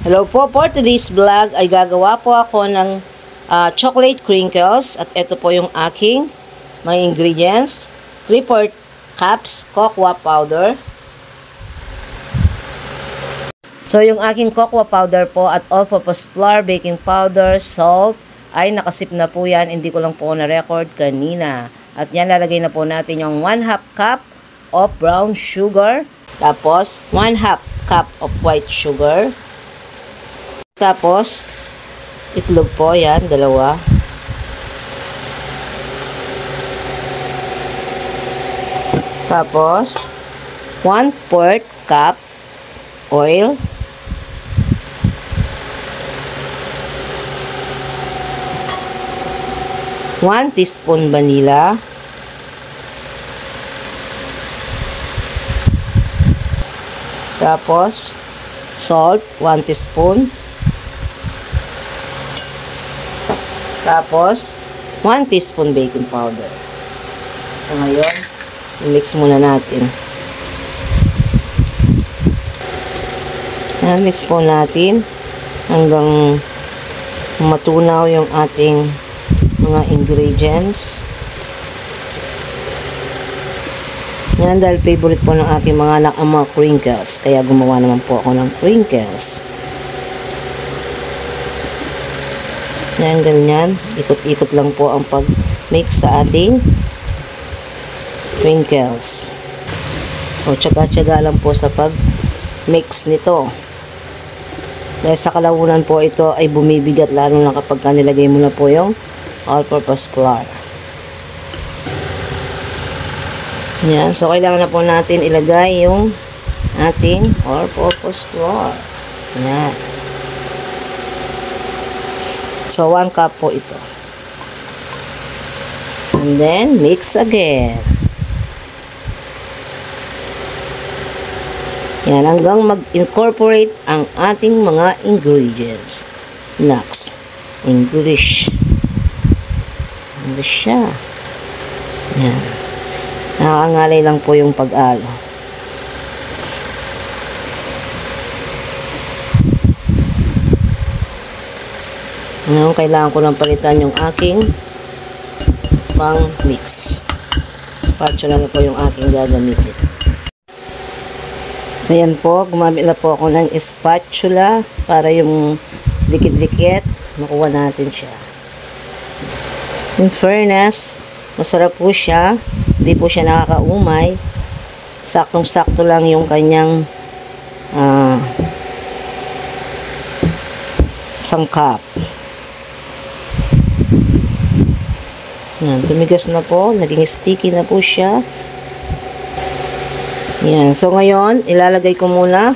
Hello po, for today's vlog ay gagawa po ako ng chocolate crinkles at ito po yung aking mga ingredients. 3/4 cups cocoa powder. So yung aking cocoa powder po at all-purpose flour, baking powder, salt ay nakasip na po yan. Hindi ko lang po na-record kanina. At yan lalagay na po natin yung 1/2 cup of brown sugar. Tapos 1/2 cup of white sugar. Tapos, itlog po, yan, 2. Tapos, 1/4 cup oil. One teaspoon vanilla. Tapos, salt, 1 teaspoon. Tapos, 1 teaspoon baking powder. So, ngayon, i-mix muna natin. Ayan, mix po natin hanggang matunaw yung ating mga ingredients. Yan, dahil favorite po ng aking mga anak ang mga crinkles. Kaya gumawa naman po ako ng crinkles. Yan, ganyan. Ikot-ikot lang po ang pag-mix sa ating crinkles. O, tsaga-tsaga lang po sa pag-mix nito. Dahil sa kalaunan po ito ay bumibigat lalo na kapag nilagay mo na po yung all-purpose flour. Yan. So, kailangan na po natin ilagay yung ating all-purpose flour. Yan. So, 1 cup po ito. And then, mix again. Yan, hanggang mag-incorporate ang ating mga ingredients. Next, English. English siya. Yan. Nakakangalay lang po yung pag-alo. Ngayon, kailangan ko lang palitan yung aking pang-mix. Spatula na po yung aking gagamitin. So, yan po. Gumamit na po ako ng spatula para yung dikit-dikit, makuha natin siya. In fairness, masarap po siya. Hindi po siya nakakaumay. Saktong-sakto lang yung kanyang sangkap. Yan, tumigas na po. Naging sticky na po siya. Yan. So, ngayon, ilalagay ko muna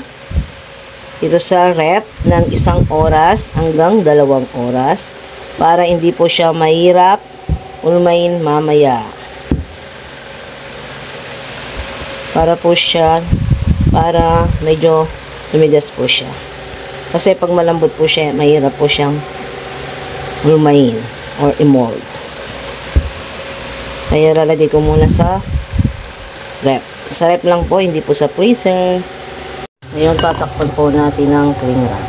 ito sa rep ng 1 oras hanggang 2 oras para hindi po siya mahirap ulmain mamaya. Para medyo tumigas po siya. Kasi pag malambot po siya, mahirap po siyang ulmain or i-mold. Kaya lalagay ko muna sa rep. Sa rep lang po, hindi po sa freezer. Ngayon, tatakpan po natin ng cling wrap.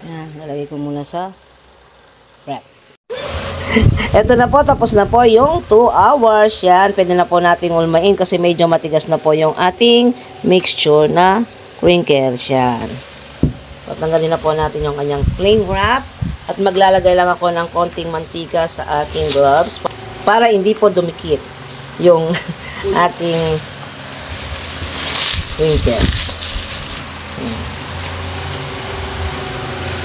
Yan, lalagay ko muna sa rep. Ito na po, tapos na po yung 2 hours. Yan, pwede na po nating ulmain kasi medyo matigas na po yung ating mixture na crinkles. Yan. Patanggalin na po natin yung kanyang cling wrap. At maglalagay lang ako ng konting mantika sa ating gloves para hindi po dumikit yung ating crinkles.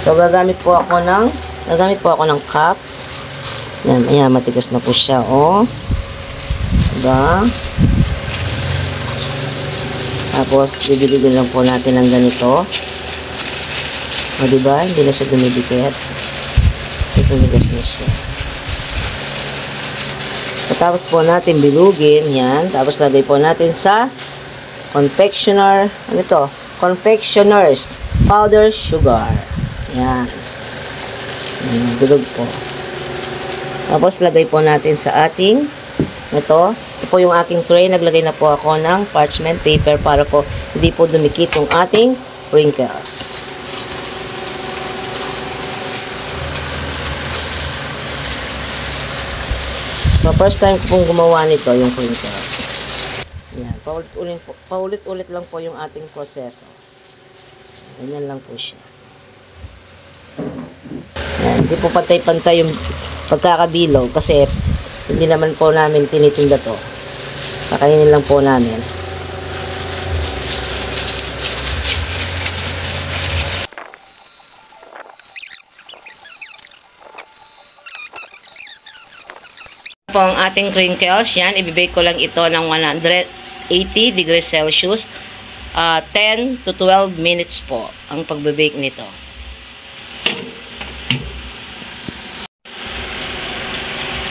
So, gagamit po ako ng cup. Yan, ayan, matigas na po siya, oh. Diba? Tapos, bibili lang po natin ng ganito. O, diba? Hindi na siya dumidikit. Kasi tumigas na siya. Tapos po natin bilugin. Yan. Tapos lagay po natin sa confectioner. Ano ito? Confectioner's powder sugar. Yan. Bilog po. Tapos lagay po natin sa ating ito, Ito po yung aking tray. Naglagay na po ako ng parchment paper para po hindi po dumikit yung ating crinkles. So, first time ko pong gumawa nito, yung crinkles. Yan. Paulit-ulit lang po yung ating proseso. Ganyan lang po siya. Yan. Hindi po pantay-pantay yung pagkakabilog kasi hindi naman po namin tinitinda to. Kakainin lang po namin. Po ang ating crinkles, yan, ibibake ko lang ito ng 180 degrees Celsius, 10 to 12 minutes po ang pagbibake nito.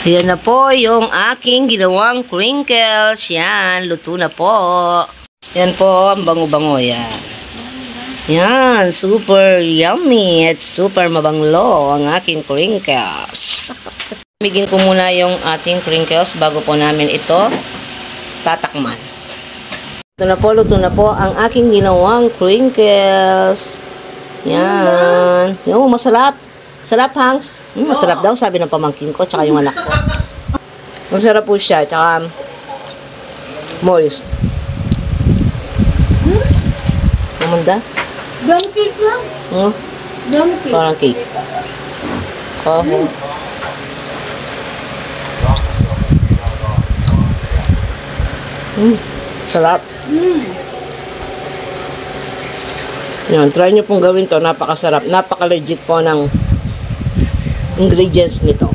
Yan na po yung aking ginawang crinkles, yan, luto na po. Yan po, ang bango-bango, yan. Yan, super yummy at super mabanglo ang aking crinkles. Bigyan ko muna yung ating crinkles bago po namin ito tatakman. Luto na po ang aking ginawang crinkles. Yan. Yung masarap. Sarap, Hanks. Masarap daw, sabi ng pamangkin ko, tsaka yung anak ko. Masarap po siya, tsaka moist. Namanda? Gum cake lang. Gum cake. Parang cake. Sarap. Yan, try nyo pong gawin to. Napakasarap. Napaka-legit po ng ingredients nito.